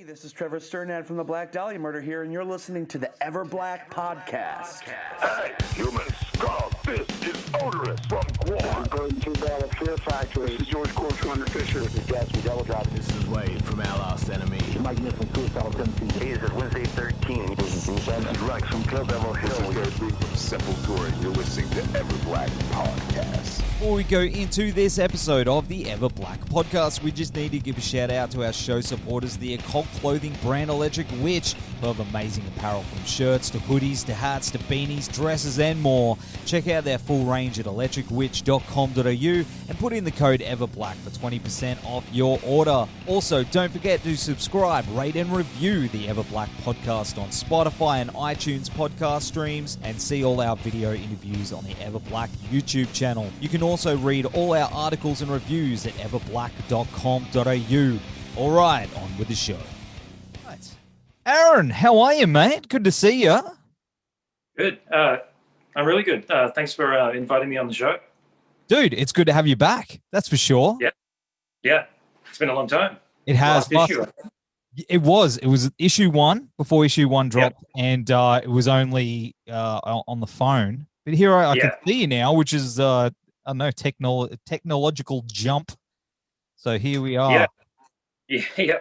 This is Trevor Sternad from the Black Dahlia Murder here, and you're listening to the Everblack podcast. Hey, humans, Carl, this is odorous from Guam. Going to the Fear Factory. This is George Corshunter Fisher. This is Jesse Dracman. This is Wade from Our Last Enemy. Magnificent Suicide Tendencies. Hey, this is Wednesday 13. This is Rex from Kill Devil Hill. This is Gary Lee from Sepultura. You're listening to Everblack Podcast. Before we go into this episode of the Everblack Podcast, we just need to give a shout out to our show supporters, the occult clothing brand Electric Witch, who have amazing apparel from shirts to hoodies to hats to beanies, dresses and more. Check out their full range at electricwitch.com.au and put in the code Everblack for 20% off your order. Also, don't forget to subscribe, rate and review the Everblack Podcast on Spotify and iTunes podcast streams, and see all our video interviews on the Everblack YouTube channel. You can also read all our articles and reviews at everblack.com.au. All right, on with the show. Right. Aaron, how are you, mate? Good to see you. Good. I'm really good. Thanks for inviting me on the show. Dude, it's good to have you back. That's for sure. Yeah. It's been a long time. It has. Last issue. It was issue 1 before issue 1 dropped, and it was only on the phone. But here I can see you now, which is I don't know, technological jump. So here we are. Yeah.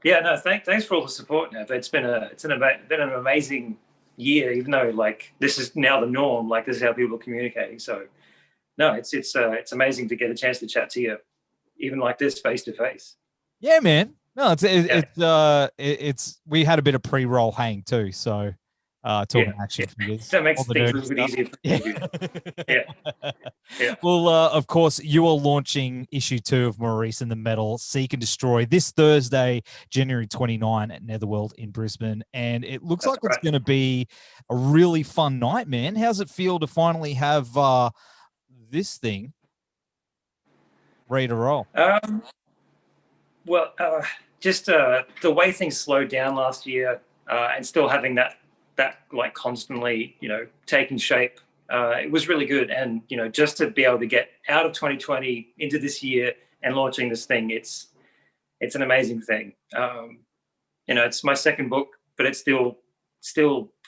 No, thanks for all the support. Now, it's been an amazing year, even though like this is now the norm. Like this is how people are communicating. So no, it's amazing to get a chance to chat to you, even like this face to face. Yeah, man. No, it's we had a bit of pre-roll hang too, so talking action figures. That makes things a little bit easier for you. Yeah. Well, of course, you are launching issue 2 of Maurice the Metal, Seek and Destroy, this Thursday, January 29 at Netherworld in Brisbane, and it looks like it's going to be a really fun night, man. How's it feel to finally have this thing ready to roll? Just the way things slowed down last year, and still having that like constantly, taking shape. It was really good. And, just to be able to get out of 2020 into this year and launching this thing, it's an amazing thing. It's my second book, but it still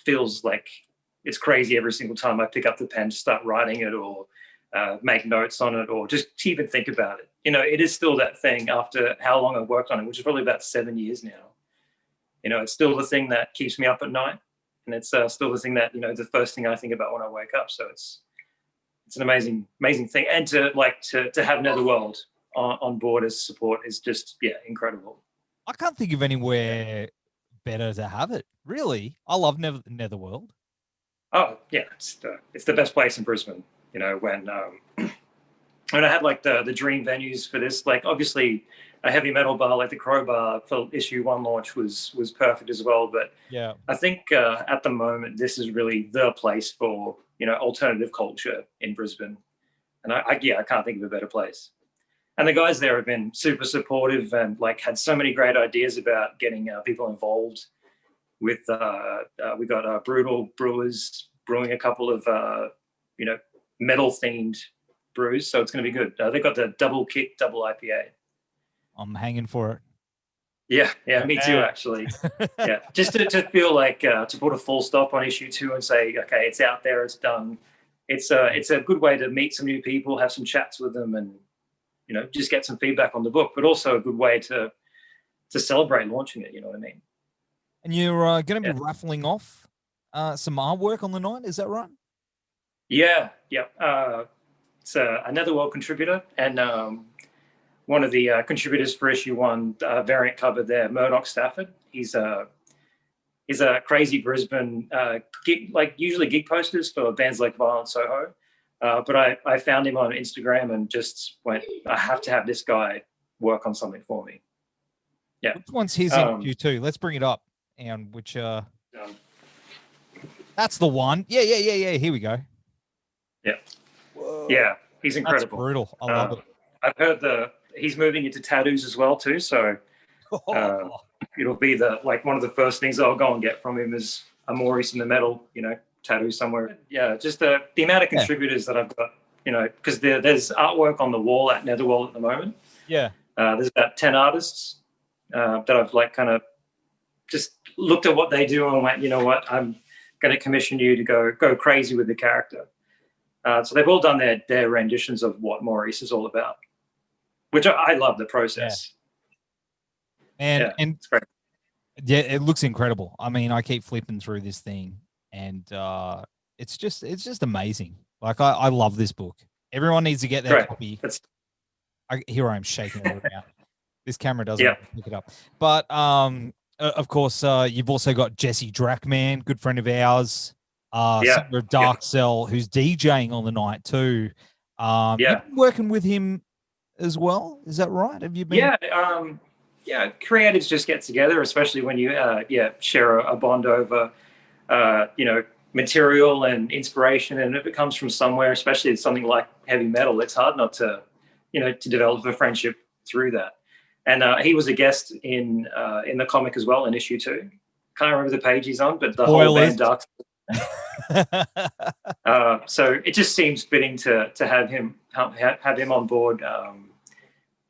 feels like it's crazy every single time I pick up the pen to start writing it or make notes on it or just even think about it. It is still that thing after how long I've worked on it, which is probably about 7 years now. It's still the thing that keeps me up at night. And it's still the thing that, the first thing I think about when I wake up. So it's an amazing thing. And to have Netherworld on board as support is just, incredible. I can't think of anywhere better to have it. Really. I love Netherworld. Oh, yeah. It's the best place in Brisbane. When I had like the dream venues for this, like obviously a heavy metal bar like the Crowbar for issue 1 launch was perfect as well. But yeah, I think at the moment this is really the place for alternative culture in Brisbane, and I can't think of a better place. And the guys there have been super supportive and like had so many great ideas about getting people involved. With we got Brutal Brewers brewing a couple of metal themed brews, so it's going to be good. They've got the double kick double IPA. I'm hanging for it. Yeah, me too, actually. Yeah, just to feel like to put a full stop on issue 2 and say, okay, it's out there, it's done. It's a good way to meet some new people, have some chats with them, and just get some feedback on the book. But also a good way to celebrate launching it. You know what I mean? And you're going to be raffling off some artwork on the night. Is that right? Yeah. It's a Netherworld contributor and. One of the contributors for issue 1 variant cover there, Murdoch Stafford. He's a crazy Brisbane usually gig posters for bands like Violent Soho. But I found him on Instagram and just went, I have to have this guy work on something for me. Yeah. Which one's his issue 2? Let's bring it up. And which that's the one. Yeah. Here we go. Yeah. Whoa. Yeah. He's incredible. That's brutal. I love it. I've heard he's moving into tattoos as well too, so it'll be one of the first things I'll go and get from him is a Maurice the Metal, tattoo somewhere. Yeah, just the amount of contributors that I've got, because there's artwork on the wall at Netherworld at the moment. Yeah, there's about 10 artists, that I've like kind of just looked at what they do and went, you know what, I'm going to commission you to go crazy with the character. So they've all done their renditions of what Maurice is all about, which I love the process. And it's great. Yeah, it looks incredible. I mean, I keep flipping through this thing, and it's just amazing. Like I love this book. Everyone needs to get their copy. Here I am shaking it around. This camera doesn't pick it up. But of course, you've also got Jesse Dracman, good friend of ours. Singer of Darkcell, who's DJing on the night too. You've been working with him as well. Is that right? Have you been? Yeah, creatives just get together, especially when you share a bond over material and inspiration, and if it comes from somewhere, especially something like heavy metal, it's hard not to to develop a friendship through that. And he was a guest in the comic as well in issue 2. Can't remember the page he's on, but the whole band Darkcell. So it just seems fitting to have him on board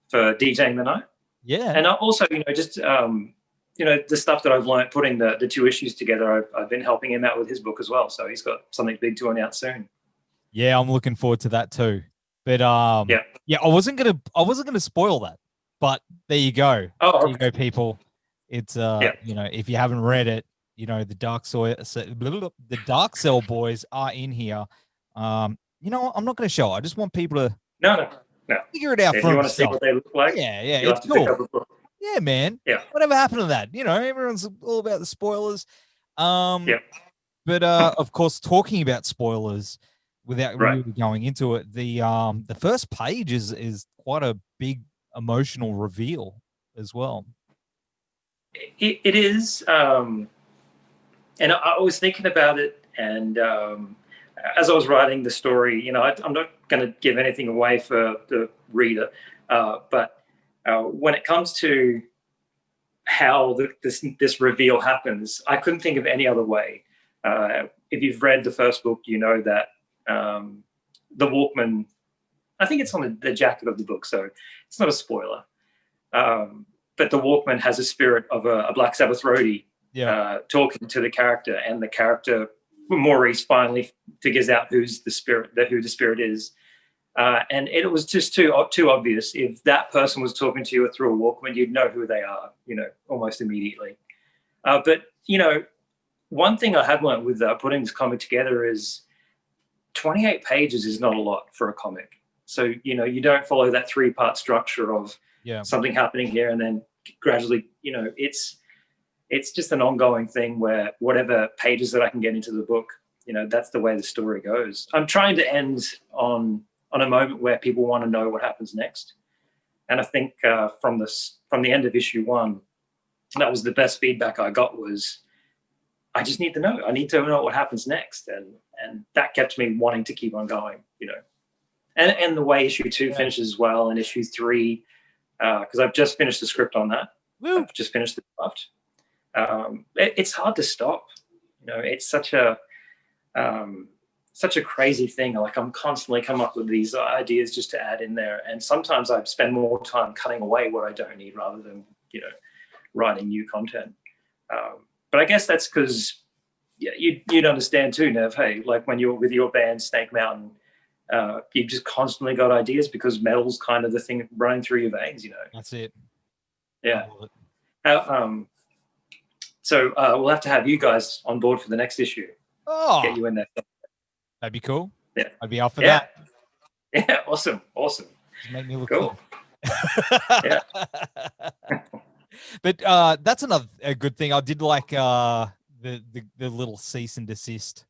for DJing the night. Yeah, and also the stuff that I've learned putting the 2 issues together, I've been helping him out with his book as well. So he's got something big to announce soon. Yeah, I'm looking forward to that too. But I wasn't gonna spoil that, but there you go. Oh, there you go, people. It's if you haven't read it, the Darkcell boys are in here. I'm not going to show it. I just want people to no figure it out if for you want to see themselves. what they look like. Yeah, it's cool. Yeah, man. Yeah. Whatever happened to that? Everyone's all about the spoilers. But of course, talking about spoilers without really going into it, the first page is quite a big emotional reveal as well. It is, and I was thinking about it, and as I was writing the story, I'm not going to give anything away for the reader, but when it comes to how this reveal happens, I couldn't think of any other way. If you've read the first book, you know that the Walkman, I think it's on the jacket of the book, so it's not a spoiler. But the Walkman has a spirit of a Black Sabbath roadie talking to the character, and the character, Maurice, finally figures out who the spirit is. And it was just too obvious. If that person was talking to you through a Walkman, you'd know who they are, almost immediately. But one thing I have learned with putting this comic together is 28 pages is not a lot for a comic. So, you don't follow that 3-part structure of something happening here and then gradually, it's just an ongoing thing where whatever pages that I can get into the book, that's the way the story goes. I'm trying to end on a moment where people want to know what happens next. And I think from the end of issue 1, that was the best feedback I got was, I just need to know. I need to know what happens next. And that kept me wanting to keep on going, And the way issue 2 finishes as well, and issue 3, because I've just finished the script on that. Woo. I've just finished the draft. It's hard to stop. It's such a crazy thing. Like, I'm constantly coming up with these ideas just to add in there, and sometimes I spend more time cutting away what I don't need rather than writing new content. But I guess that's because you'd understand too, Nev. Hey, like when you're with your band Snake Mountain, you've just constantly got ideas because metal's kind of the thing running through your veins. That's it. Yeah. So we'll have to have you guys on board for the next issue. Oh, get you in there. That'd be cool. Yeah, I'd be up for that. Yeah, awesome. Just make me look cool. Yeah. But that's a good thing. I did like the little cease and desist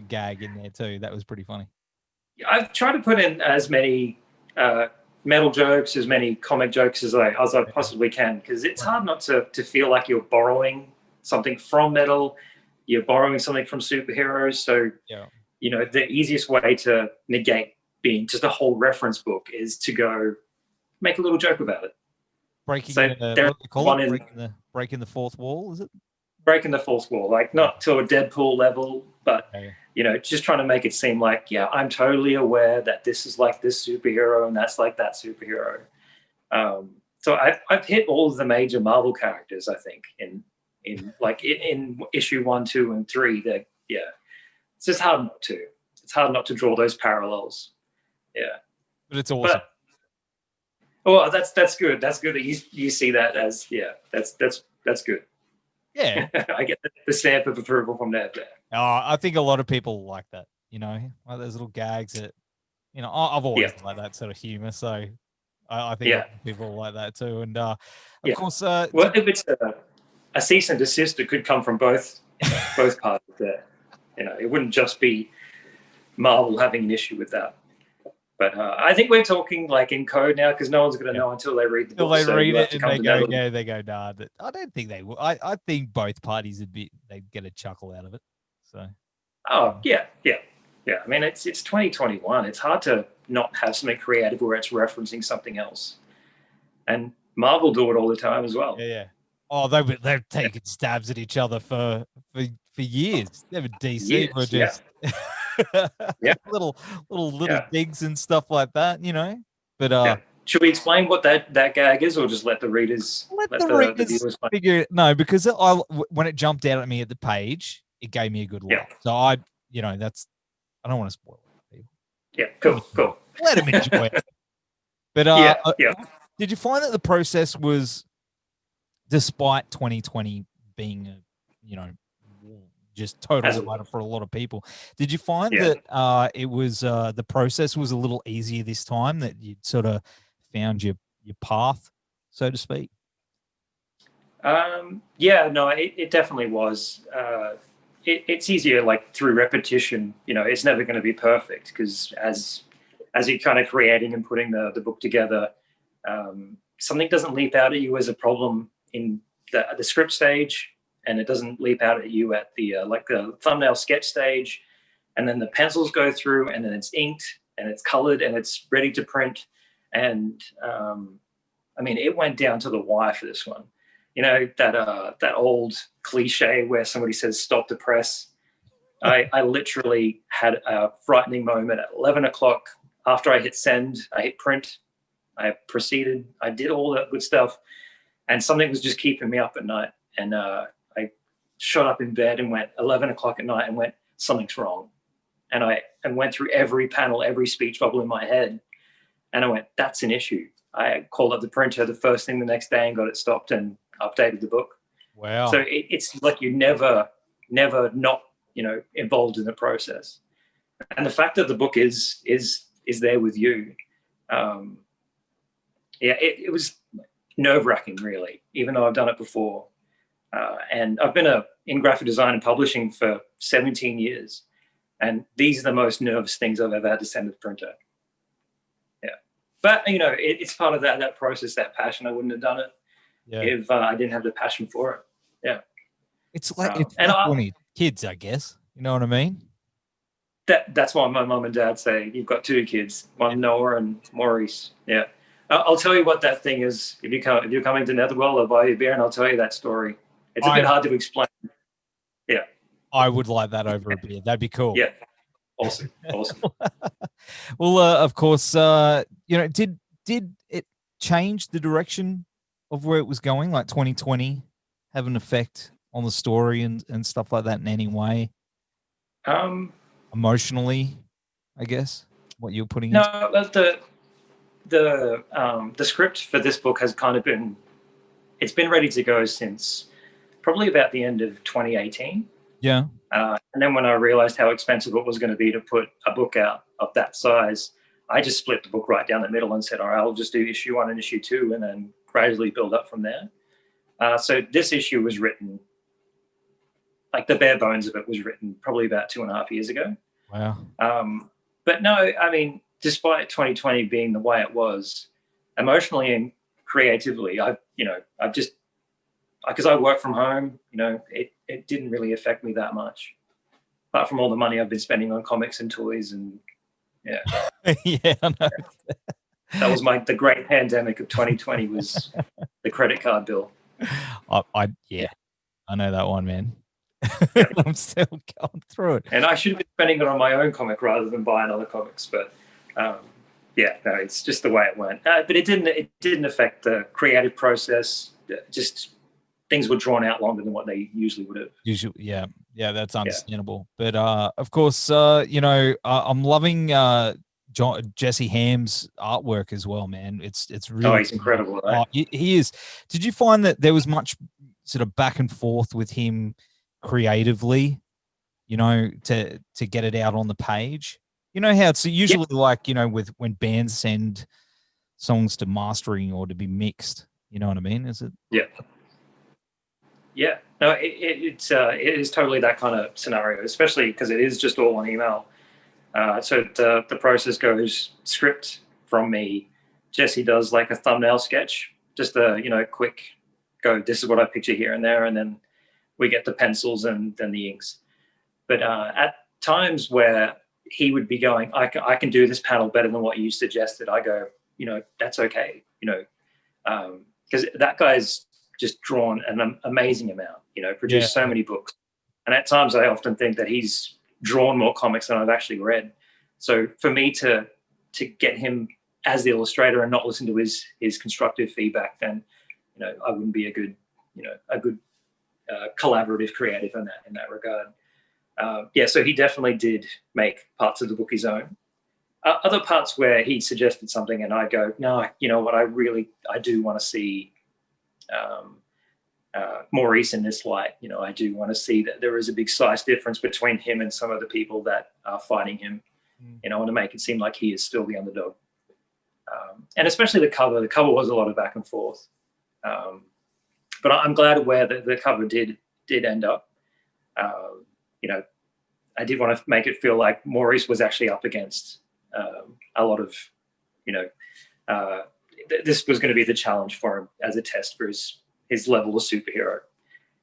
gag in there too. That was pretty funny. I've tried to put in as many metal jokes, as many comic jokes as I possibly can, because it's hard not to feel like you're borrowing something from metal, you're borrowing something from superheroes. So the easiest way to negate being just a whole reference book is to go make a little joke about it. Breaking the fourth wall, is it? Breaking the fourth wall, like not to a Deadpool level, but just trying to make it seem like, I'm totally aware that this is like this superhero and that's like that superhero. So I've hit all of the major Marvel characters, I think, in issue 1, 2, and 3. That it's just hard not to. It's hard not to draw those parallels. Yeah, but it's awesome. Well, that's good. That's good that you see that as that's good. Yeah, I get the stamp of approval from that. I think a lot of people like that. Like those little gags that I've always liked that sort of humor. So I think people like that too. And of course, well, if it's a cease and desist, it could come from both parties there. It wouldn't just be Marvel having an issue with that. But I think we're talking like in code now, because no one's going to know until they read the book. Until they read it and they go, nah. I don't think they will. I think both parties they'd get a chuckle out of it. So. Oh yeah. I mean, it's 2021. It's hard to not have something creative where it's referencing something else. And Marvel do it all the time as well. Yeah. Oh, they've taken stabs at each other for years. Never DC were just little digs and stuff like that, But should we explain what that gag is, or just let the readers let the viewers figure it? No, because when it jumped out at me at the page, it gave me a good laugh. So I don't want to spoil it. Yeah, cool. Let them enjoy it. But did you find that the process was, despite 2020 being just total matter for a lot of people, did you find that it was the process was a little easier this time, that you'd sort of found your path, so to speak? It definitely was. It's easier, like through repetition. It's never going to be perfect, because as you're kind of creating and putting the book together, something doesn't leap out at you as a problem in the script stage, and it doesn't leap out at you at the the thumbnail sketch stage, and then the pencils go through, and then it's inked and it's colored and it's ready to print. And I mean, it went down to the wire for this one. That old cliche where somebody says stop the press. I literally had a frightening moment at 11 o'clock after I hit send. I hit print. I proceeded. I did all that good stuff, and something was just keeping me up at night. And I shot up in bed and went 11 o'clock at night and went, something's wrong. And I went through every panel, every speech bubble in my head, and I went, that's an issue. I called up the printer the first thing the next day and got it stopped and updated the book. Wow. So it's like you never not involved in the process. And the fact that the book is there with you, it was nerve-wracking, really, even though I've done it before. And I've been in graphic design and publishing for 17 years, and these are the most nervous things I've ever had to send to the printer. Yeah, but it's part of that process, that passion. I wouldn't have done it if I didn't have the passion for it. Yeah, it's like when kids, I guess. You know what I mean? That's why my mum and dad say you've got two kids, one Noah and Maurice. Yeah, I'll tell you what that thing is. If you're coming to Netherworld, I'll buy you a beer and I'll tell you that story. It's a bit hard to explain. Yeah, I would like that over a beer. That'd be cool. Yeah, awesome. Well, of course, did it change the direction of where it was going? Like 2020 have an effect on the story and stuff like that in any way? Emotionally, I guess, what you're putting into? No, the script for this book has kind of been ready to go since probably about the end of 2018. Yeah. And then when I realized how expensive it was going to be to put a book out of that size, I just split the book right down the middle and said, all right, I'll just do issue 1 and issue 2 and then gradually build up from there. So this issue was written, like the bare bones of it was written probably about 2.5 years ago. Wow. But no, I mean, despite 2020 being the way it was, emotionally and creatively, I've just, because I work from home, it didn't really affect me that much, apart from all the money I've been spending on comics and toys and yeah. Yeah, I know. That was the great pandemic of 2020 was the credit card bill. I know that one, man. I'm still going through it. And I should have been spending it on my own comic rather than buying other comics. But yeah, no, it's just the way it went. But it didn't affect the creative process. Just things were drawn out longer than what they usually would have. Usually, yeah, that's understandable. But of course, I'm loving Jesse Ham's artwork as well, man. It's really He's incredible, right? Oh, he is. Did you find that there was much sort of back and forth with him creatively, to get it out on the page? You know how it's usually like, with when bands send songs to mastering or to be mixed, you know what I mean? Is it? Yeah. Yeah. No, it is totally that kind of scenario, especially because it is just all on email. So the process goes script from me. Jesse does like a thumbnail sketch, just a quick go. This is what I picture here and there, and then we get the pencils and then the inks. But at times where he would be going, I can do this panel better than what you suggested, I go, that's okay, because that guy's just drawn an amazing amount, produced so many books. And at times I often think that he's drawn more comics than I've actually read. So for me to get him as the illustrator and not listen to his constructive feedback, then, I wouldn't be a good collaborative creative in that regard. So he definitely did make parts of the book his own. Other parts where he suggested something and I go, no, you know what, I do want to see Maurice in this light. I do want to see that there is a big size difference between him and some of the people that are fighting him. I want to make it seem like he is still the underdog. And especially the cover. The cover was a lot of back and forth. But I'm glad where the cover did end up. I did want to make it feel like Maurice was actually up against a lot of, this was going to be the challenge for him as a test for his level of superhero.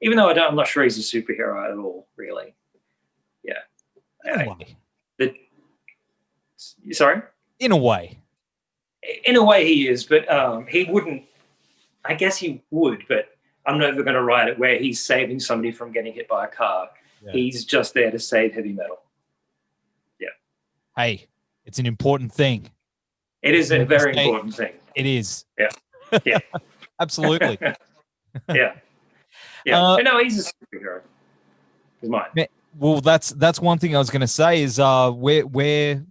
Even though I'm not sure he's a superhero at all, really. Yeah. Sorry? In a way. In a way he is, but he wouldn't. I guess he would, but I'm never going to write it where he's saving somebody from getting hit by a car. Yeah. He's just there to save heavy metal. Yeah. Hey, it's an important thing. It is a very important thing. It is. Yeah. Yeah. Absolutely. Yeah. Yeah. No, he's a superhero. He's mine. Well, that's one thing I was going to say is where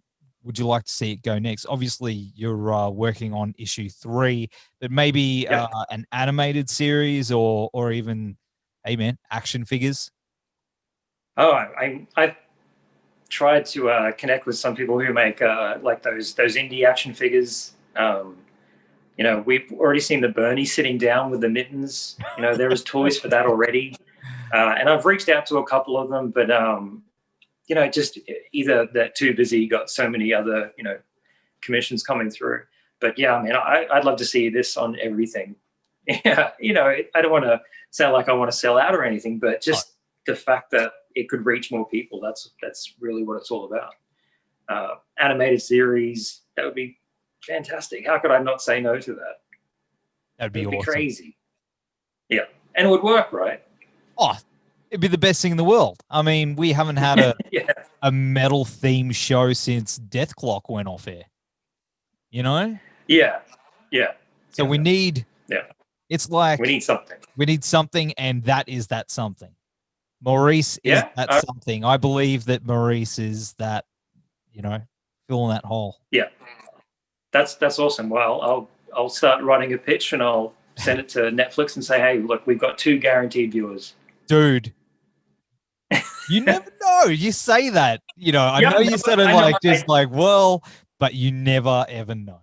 would you like to see it go next? Obviously, you're working on issue 3, but maybe an animated series or even, hey man, action figures. Oh, I tried to connect with some people who make like those indie action figures. We've already seen the Bernie sitting down with the mittens. There is toys for that already. And I've reached out to a couple of them, but, just either they're too busy, got so many other, commissions coming through. But yeah, I mean, I'd love to see this on everything. Yeah, I don't want to sound like I want to sell out or anything, but just the fact that it could reach more people, that's really what it's all about. Animated series, that would be fantastic. How could I not say no to that? That'd be awesome. Crazy. Yeah, and it would work, right? Oh, it'd be the best thing in the world. I mean, we haven't had a metal theme show since Death Clock went off air. Yeah. Yeah. So we need. Yeah. It's like we need something. We need something, and that is that something. Maurice is that something. I believe that Maurice is that. Filling that hole. Yeah. That's awesome. Well, I'll start writing a pitch and I'll send it to Netflix and say, hey, look, we've got 2 guaranteed viewers. Dude, you never know. You say that, I know you said it well, but you never ever know.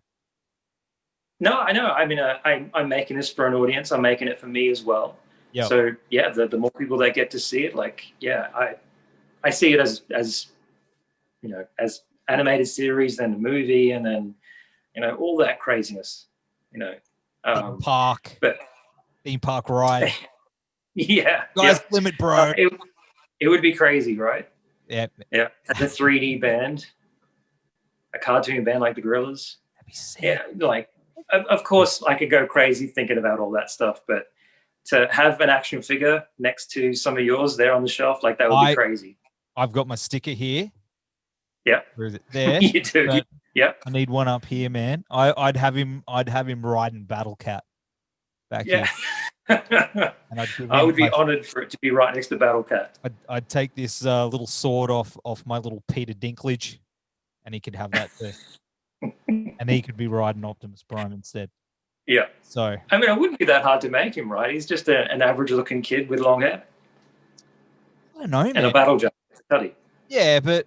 No, I know. I mean, I'm making this for an audience. I'm making it for me as well. Yeah. So yeah, the more people that get to see it, I see it as as animated series, then a movie, and then all that craziness. Theme park ride. Yeah. Guys, limit, bro. It would be crazy, right? Yeah. Yeah. A 3D band, a cartoon band like the Gorillaz. That'd be sick. Yeah. Of course, I could go crazy thinking about all that stuff, but to have an action figure next to some of yours there on the shelf, that would be crazy. I've got my sticker here. Yeah. Where is it? There. You do. Yep. I need one up here, man. I'd have him riding Battle Cat back Yeah. here. And I'd give I him would be honored for it to be right next to Battle Cat. I'd take this little sword off my little Peter Dinklage, and he could have that too. And he could be riding Optimus Prime instead. Yeah. So I mean, it wouldn't be that hard to make him, right? He's just an average-looking kid with long hair I don't know, man. and a battle jacket. Yeah, but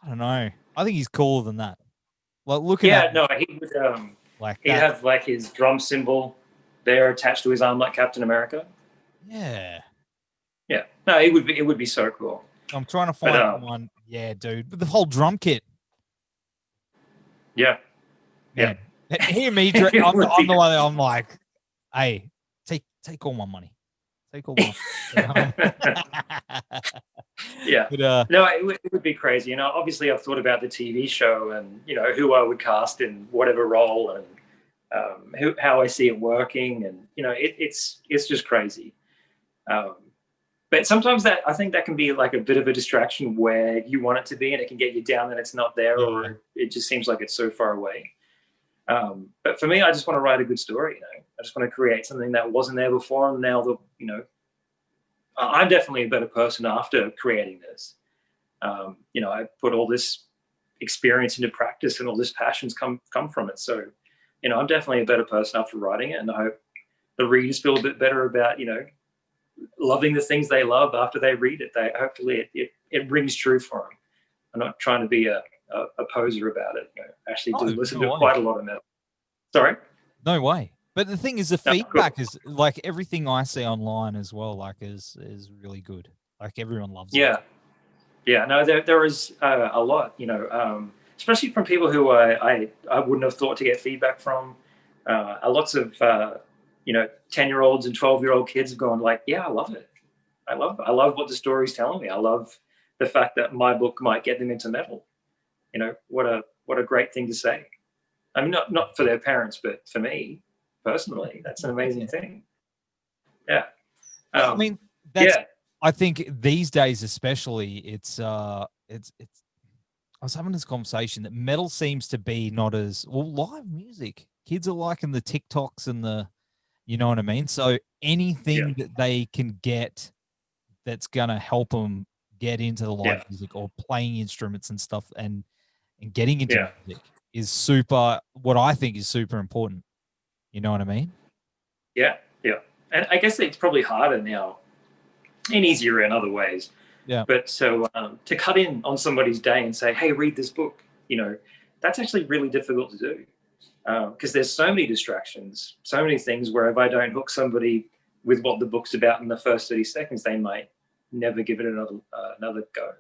I don't know. I think he's cooler than that. Like looking at he would like he'd that. have like his drum symbol there attached to his arm like Captain America. Yeah. Yeah. No, it would be so cool. I'm trying to find one. Yeah, dude. But the whole drum kit. Yeah. Man. Hear me. I'm the one that I'm like, hey, take all my money. Take all my Yeah. But, no, it would be crazy. You know, obviously I've thought about the TV show and, you know, who I would cast in whatever role and how I see it working. And, you know, it's just crazy. But sometimes I think that can be like a bit of a distraction where you want it to be and it can get you down and it's not there, or it just seems like it's so far away. But for me, I just want to write a good story. You know, I just want to create something that wasn't there before. And now I'm definitely a better person after creating this. You know, I put all this experience into practice and all this passions come from it. So, you know, I'm definitely a better person after writing it. And I hope the readers feel a bit better about, you know, loving the things they love after they read it. Hopefully it rings true for them. I'm not trying to be a poser about it. You know, I actually do listen to quite a lot of metal. Sorry? No way. But the thing is, the feedback is like everything I see online as well, like is really good. Like everyone loves it. Yeah. No, there is a lot, you know, especially from people who I wouldn't have thought to get feedback from. Lots of, you know, 10-year-olds and 12-year-old kids have gone like, yeah, I love it. I love what the story's telling me. I love the fact that my book might get them into metal. You know, what a great thing to say. I mean, not for their parents, but for me personally, that's an amazing thing. Yeah. I mean, I think these days, especially, it's I was having this conversation that metal seems to be not as well live music. Kids are liking the TikToks and the, you know what I mean? So anything that they can get that's gonna help them get into the live music or playing instruments and stuff and getting into music is what I think is super important. You know what I mean? Yeah. And I guess it's probably harder now and easier in other ways. Yeah. But so to cut in on somebody's day and say, hey, read this book, you know, that's actually really difficult to do. Because there's so many distractions, so many things where if I don't hook somebody with what the book's about in the first 30 seconds, they might never give it another go.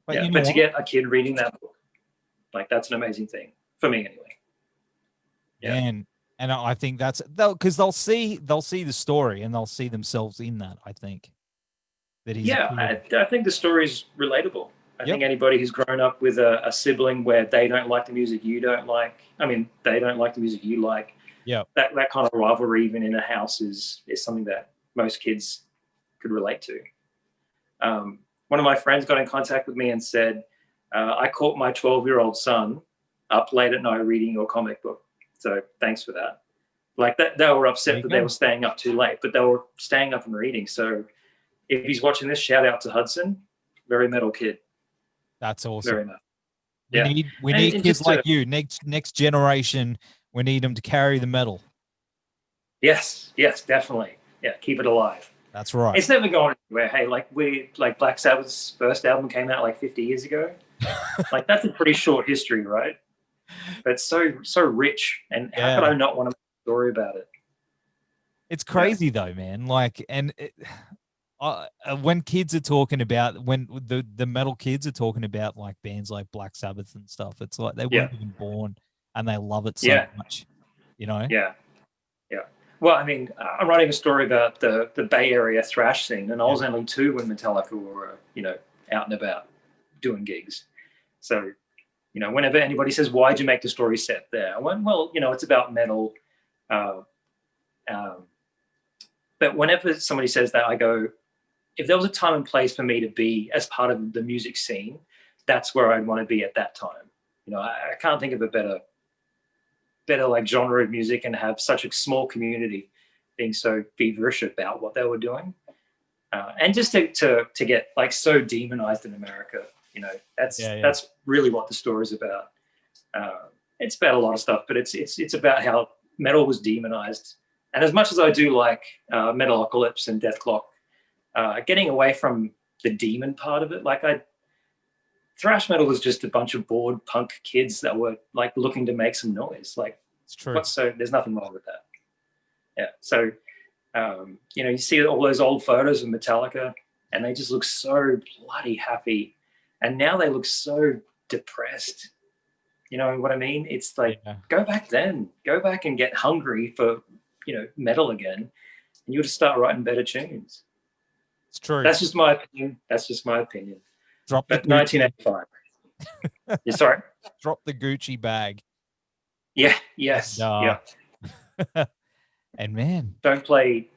But to get a kid reading that book, like that's an amazing thing for me anyway. Yeah. And I think that's because they'll see the story and they'll see themselves in that. I think that he's I think the story's relatable. I think anybody who's grown up with a sibling where they don't like the music you don't like, I mean, they don't like the music you like. Yeah. That kind of rivalry even in a house is something that most kids could relate to. One of my friends got in contact with me and said, I caught my 12-year-old son up late at night reading your comic book. So thanks for that. Like that, they were upset that they were staying up too late, but they were staying up and reading. So if he's watching this, shout out to Hudson, very metal kid. That's awesome. Very much. We need kids like you. Next generation, we need them to carry the metal. Yes, definitely. Yeah, keep it alive. That's right. It's never going anywhere. Hey, like Black Sabbath's first album came out like 50 years ago. Like that's a pretty short history, right? But it's so rich, and how could I not want to make a story about it? It's crazy though, man. Like, and when kids are talking about when the metal kids are talking about like bands like Black Sabbath and stuff, it's like they weren't even born and they love it so much, you know? Yeah. Well, I mean, I'm writing a story about the Bay Area thrash scene, and I was only 2 when Metallica were, you know, out and about doing gigs. So, you know, whenever anybody says, why'd you make the story set there? I went, well, you know, it's about metal. But whenever somebody says that, I go, if there was a time and place for me to be as part of the music scene, that's where I'd want to be at that time. I can't think of a better like genre of music and have such a small community being so feverish about what they were doing. And just to get like so demonized in America, that's really what the story's about. It's about a lot of stuff, but it's about how metal was demonized. And as much as I do like Metalocalypse and Deathclock, getting away from the demon part of it, thrash metal was just a bunch of bored punk kids that were like looking to make some noise. Like, it's true. So there's nothing wrong with that. Yeah. So, you see all those old photos of Metallica and they just look so bloody happy. And now they look so depressed. You know what I mean? It's like, go back then. Go back and get hungry for, metal again. And you'll just start writing better tunes. It's true. That's just my opinion. Drop the 1985. Yeah, sorry? Drop the Gucci bag. Yeah, yes. Yeah. And man, don't play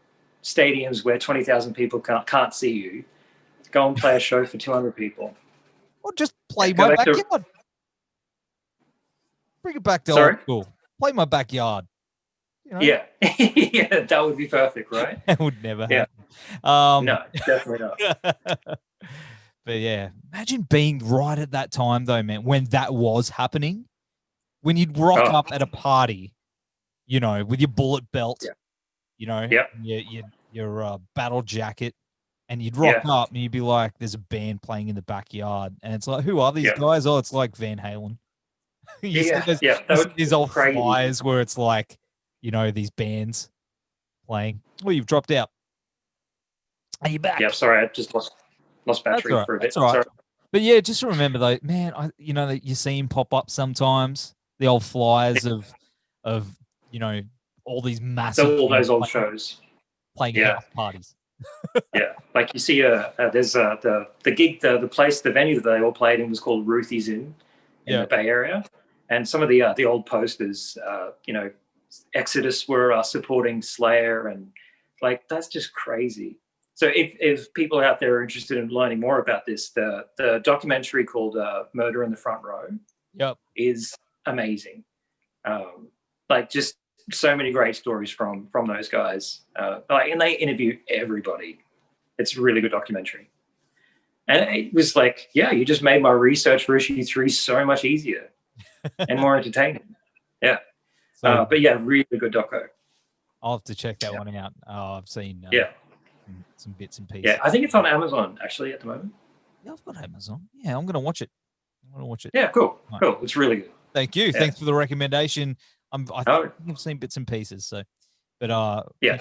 stadiums where 20,000 people can't see you. Go and play a show for 200 people. Or just play my backyard. Bring it back to old school. Play my backyard. Yeah. Yeah, that would be perfect, right? That would never happen. No, definitely not. But yeah, imagine being right at that time though, man, when that was happening. When you'd rock up at a party, with your bullet belt, your battle jacket, and you'd rock up and you'd be like, there's a band playing in the backyard. And it's like, who are these guys? Oh, it's like Van Halen. These old flyers where it's like, these bands playing. Well, you've dropped out. Are you back? Yeah, sorry, I just lost battery for a bit. That's all right. Sorry. But yeah, just remember though, man, you see him pop up sometimes, the old flyers of all these massive all those old shows playing house parties. Yeah, like you see there's the gig, the place, the venue that they all played in was called Ruthie's in the Bay Area. And some of the old posters, Exodus were supporting Slayer, and like that's just crazy. So if people out there are interested in learning more about this, the documentary called Murder in the Front Row is amazing. Like just so many great stories from those guys. And they interview everybody. It's a really good documentary. And it was like, you just made my research for issue 3 so much easier and more entertaining. Yeah. So, but yeah, really good doco. I'll have to check that one out. I've seen some bits and pieces. Yeah, I think it's on Amazon actually at the moment. Yeah, I've got Amazon. Yeah, I'm going to watch it. Yeah, cool. Right. Cool. It's really good. Thank you. Yeah. Thanks for the recommendation. I think I've seen bits and pieces. So, but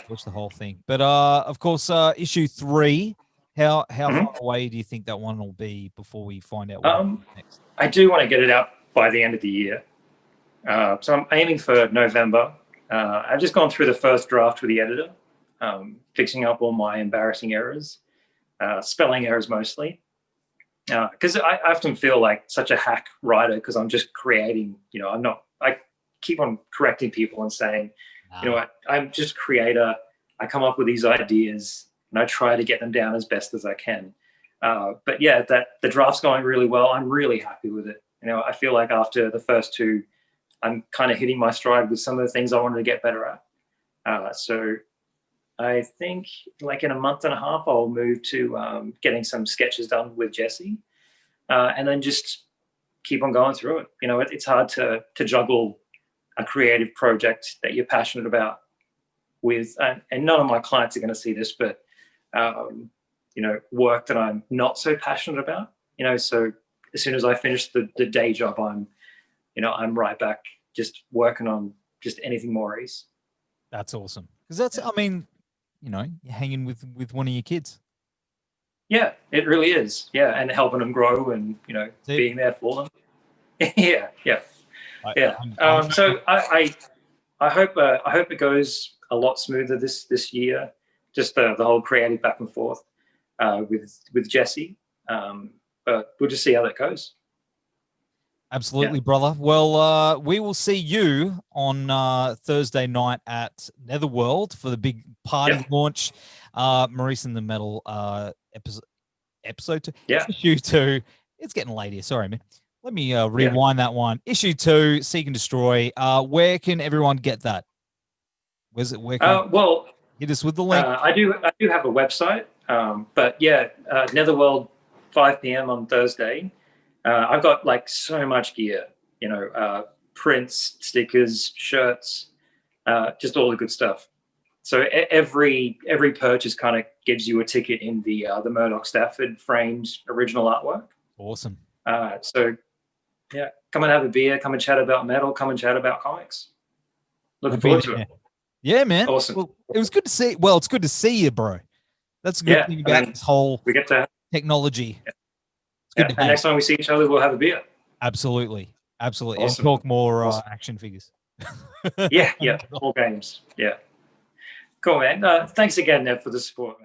watch the whole thing. But of course, issue 3. How far away do you think that one will be before we find out what next? I do want to get it out by the end of the year. So I'm aiming for November. I've just gone through the first draft with the editor, fixing up all my embarrassing errors, spelling errors mostly. Because I often feel like such a hack writer because I'm just creating, I keep on correcting people and saying, I'm just a creator. I come up with these ideas and I try to get them down as best as I can. But yeah, the draft's going really well. I'm really happy with it. I feel like after the first 2, I'm kind of hitting my stride with some of the things I wanted to get better at. So I think like in a month and a half, I'll move to getting some sketches done with Jesse and then just keep on going through it. It's hard to juggle a creative project that you're passionate about with, and none of my clients are going to see this, but, work that I'm not so passionate about, so as soon as I finish the day job, I'm right back just working on just anything Maurice. That's awesome. Because you're hanging with one of your kids. Yeah, it really is. Yeah, and helping them grow and, being there for them. Yeah. So I hope it goes a lot smoother this year, just the whole creative back and forth with Jesse. But we'll just see how that goes. Absolutely, brother. Well, we will see you on Thursday night at Netherworld for the big party launch. Maurice the Metal episode 2. Yeah. Issue 2. It's getting late here. Sorry, man. Let me rewind that one. Issue 2, Seek and Destroy. Where can everyone get that? Where's it? Where can Well, hit us with the link? I do have a website, but yeah, Netherworld, 5 p.m. on Thursday. I've got like so much gear, prints, stickers, shirts, just all the good stuff. So every purchase kind of gives you a ticket in the Murdoch Stafford framed original artwork. Awesome. So yeah, come and have a beer, come and chat about metal, come and chat about comics. Looking forward to it. Yeah, man. Awesome. Well, it was good to see. Well, it's good to see you, bro. That's a good thing about this whole we get to technology. Yeah. It's good to and next time we see each other, we'll have a beer. Absolutely. Awesome. And talk more action figures. Yeah, all games. Yeah. Cool, man. Thanks again, Ned, for the support.